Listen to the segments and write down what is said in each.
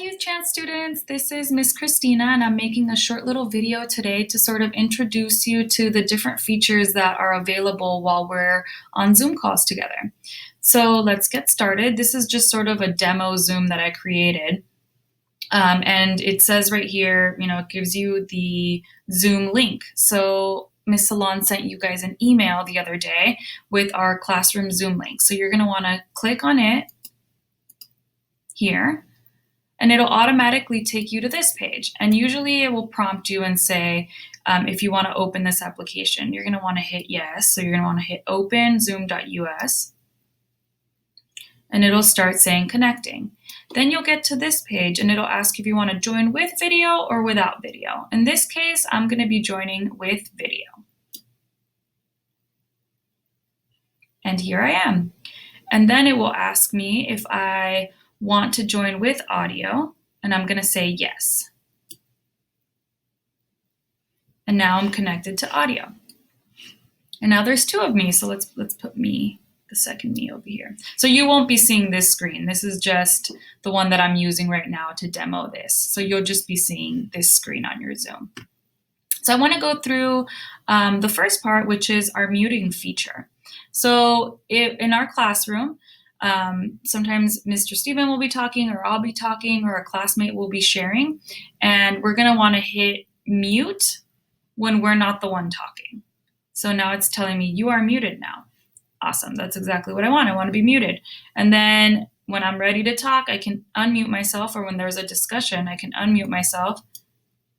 Youth Chance students, this is Miss Christina and I'm making a short little video today to sort of introduce you to the different features that are available while we're on Zoom calls together. So let's get started. This is just sort of a demo Zoom that I created. And it says right here, it gives you the Zoom link. So Miss Salon sent you guys an email the other day with our classroom Zoom link. So you're gonna wanna click on it here, and it'll automatically take you to this page. And usually it will prompt you and say, if you want to open this application, you're going to want to hit yes. So you're going to want to hit open zoom.us, and it'll start saying connecting. Then you'll get to this page and it'll ask if you want to join with video or without video. In this case, I'm going to be joining with video. And here I am. And then it will ask me if I want to join with audio, and I'm going to say yes. And now I'm connected to audio. And now there's two of me, so let's put me, the second me over here. So you won't be seeing this screen. This is just the one that I'm using right now to demo this. So you'll just be seeing this screen on your Zoom. So I want to go through the first part, which is our muting feature. So in our classroom, sometimes Mr. Steven will be talking, or I'll be talking, or a classmate will be sharing, and we're going to want to hit mute when we're not the one talking. So now it's telling me you are muted now. Awesome, that's exactly what I want. I want to be muted. And then when I'm ready to talk, I can unmute myself, or when there's a discussion, I can unmute myself,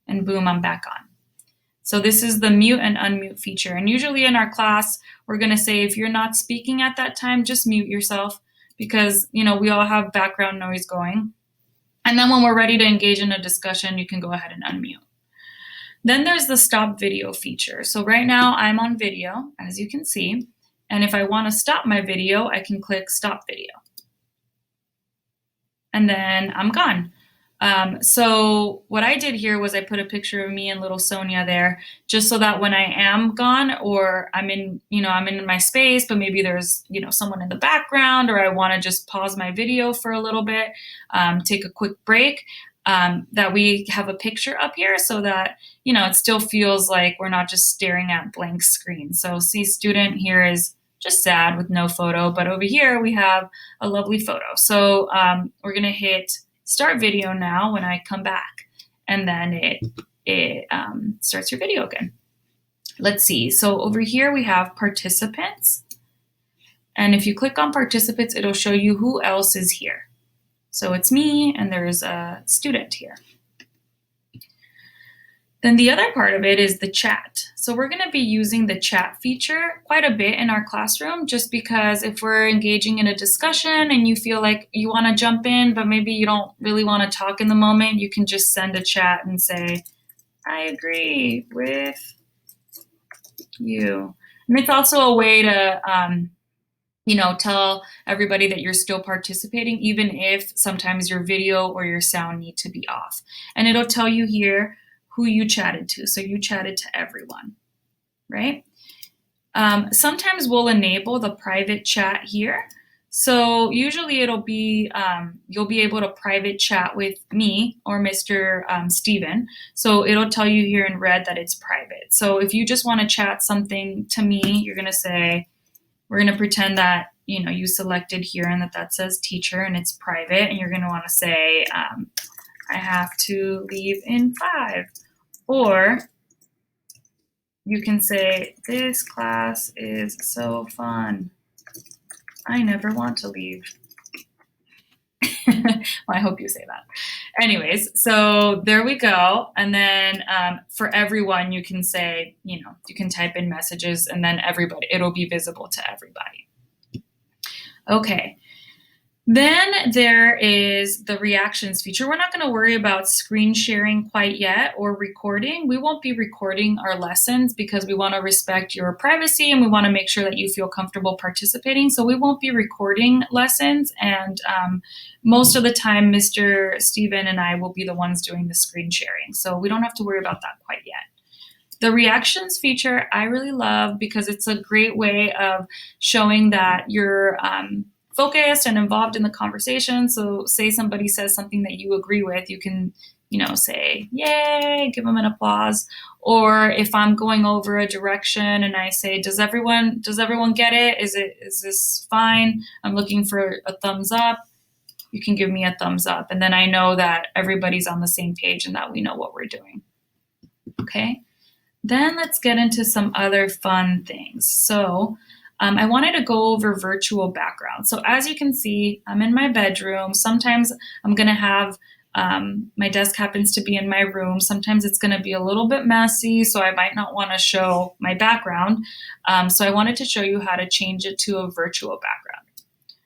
and boom, I'm back on. So this is the mute and unmute feature. And usually in our class, we're going to say if you're not speaking at that time, just mute yourself, because we all have background noise going. And then when we're ready to engage in a discussion, you can go ahead and unmute. Then there's the stop video feature. So right now I'm on video, as you can see. And if I want to stop my video, I can click stop video. And then I'm gone. So what I did here was I put a picture of me and little Sonia there, just so that when I am gone, or I'm in my space, but maybe there's, someone in the background, or I want to just pause my video for a little bit, take a quick break, that we have a picture up here so that, it still feels like we're not just staring at blank screen. So see, student here is just sad with no photo, but over here we have a lovely photo. So we're going to hit start video now when I come back, and then it starts your video again. Let's see. So over here we have participants, and if you click on participants, it'll show you who else is here. So it's me, and there's a student here. Then the other part of it is the chat. So we're going to be using the chat feature quite a bit in our classroom, just because if we're engaging in a discussion and you feel like you want to jump in, but maybe you don't really want to talk in the moment, you can just send a chat and say, I agree with you. And it's also a way to, tell everybody that you're still participating, even if sometimes your video or your sound need to be off. And it'll tell you here who you chatted to. So you chatted to everyone, right? Sometimes we'll enable the private chat here. So usually it'll be, you'll be able to private chat with me or Mr. Steven. So it'll tell you here in red that it's private. So if you just want to chat something to me, you're going to say, we're going to pretend that, you selected here and that says teacher and it's private. And you're going to want to say, I have to leave in 5. Or you can say, this class is so fun. I never want to leave. Well, I hope you say that. Anyways, so there we go. And then for everyone, you can say, you can type in messages, and then it'll be visible to everybody. Okay. Then there is the reactions feature. We're not going to worry about screen sharing quite yet, or recording. We won't be recording our lessons because we want to respect your privacy and we want to make sure that you feel comfortable participating. So we won't be recording lessons, and most of the time Mr. Steven and I will be the ones doing the screen sharing. So we don't have to worry about that quite yet. The reactions feature I really love because it's a great way of showing that you're focused and involved in the conversation. So say somebody says something that you agree with, you can, say, yay, give them an applause. Or if I'm going over a direction and I say, does everyone get it? Is this fine? I'm looking for a thumbs up. You can give me a thumbs up. And then I know that everybody's on the same page and that we know what we're doing. Okay. Then let's get into some other fun things. So I wanted to go over virtual backgrounds. So as you can see, I'm in my bedroom. Sometimes I'm going to have my desk happens to be in my room. Sometimes it's going to be a little bit messy, so I might not want to show my background. So I wanted to show you how to change it to a virtual background.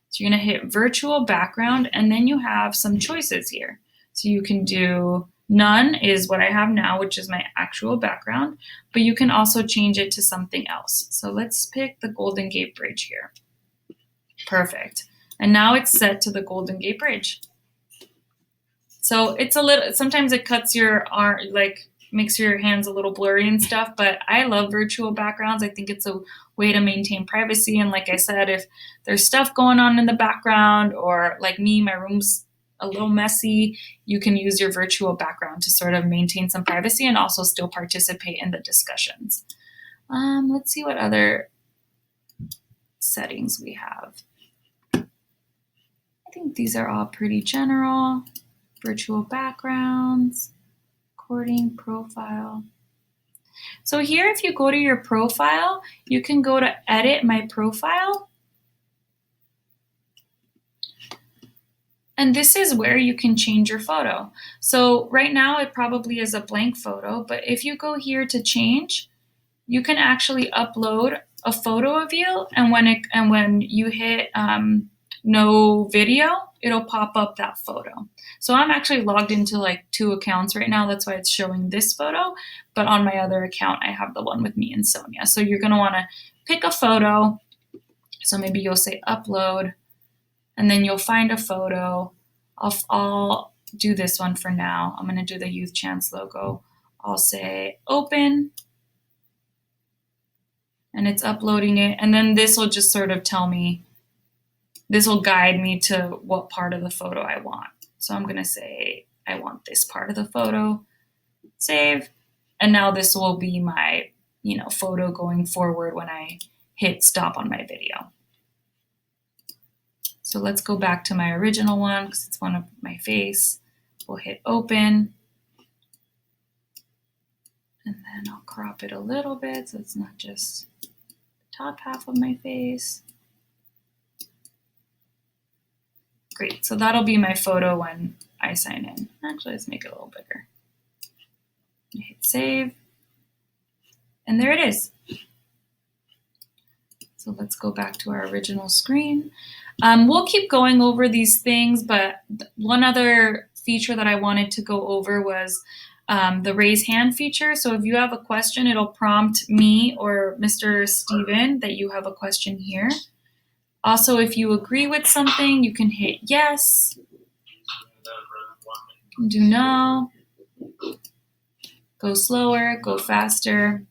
So you're going to hit virtual background, and then you have some choices here. So you can do none is what I have now, which is my actual background, but you can also change it to something else. So let's pick the Golden Gate Bridge here. Perfect. And now it's set to the Golden Gate Bridge. So it's sometimes it cuts your arm, makes your hands a little blurry and stuff, but I love virtual backgrounds. I think it's a way to maintain privacy. And like I said, if there's stuff going on in the background, or like me, my room's a little messy, you can use your virtual background to sort of maintain some privacy and also still participate in the discussions. Let's see what other settings we have. I think these are all pretty general. Virtual backgrounds, recording, profile. So here, if you go to your profile, you can go to edit my profile. And this is where you can change your photo. So right now it probably is a blank photo, but if you go here to change, you can actually upload a photo of you, and when you hit no video, it'll pop up that photo. So I'm actually logged into like 2 accounts right now. That's why it's showing this photo. But on my other account, I have the one with me and Sonia. So you're going to want to pick a photo. So maybe you'll say upload, and then you'll find a photo. I'll do this one for now. I'm going to do the Youth Chance logo. I'll say open, and it's uploading it. And then this will just sort of tell me, this will guide me to what part of the photo I want. So I'm going to say, I want this part of the photo, save. And now this will be my, photo going forward when I hit stop on my video. So let's go back to my original one because it's one of my face. We'll hit open. And then I'll crop it a little bit so it's not just the top half of my face. Great, so that'll be my photo when I sign in. Actually, let's make it a little bigger. Hit save, and there it is. So let's go back to our original screen. We'll keep going over these things, but one other feature that I wanted to go over was the raise hand feature. So if you have a question, it'll prompt me or Mr. Steven that you have a question here. Also, if you agree with something, you can hit yes, do no, go slower, go faster,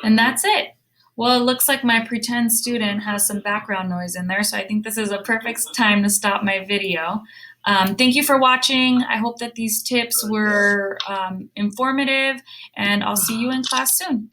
and that's it. Well, it looks like my pretend student has some background noise in there, so I think this is a perfect time to stop my video. Thank you for watching. I hope that these tips were informative, and I'll see you in class soon.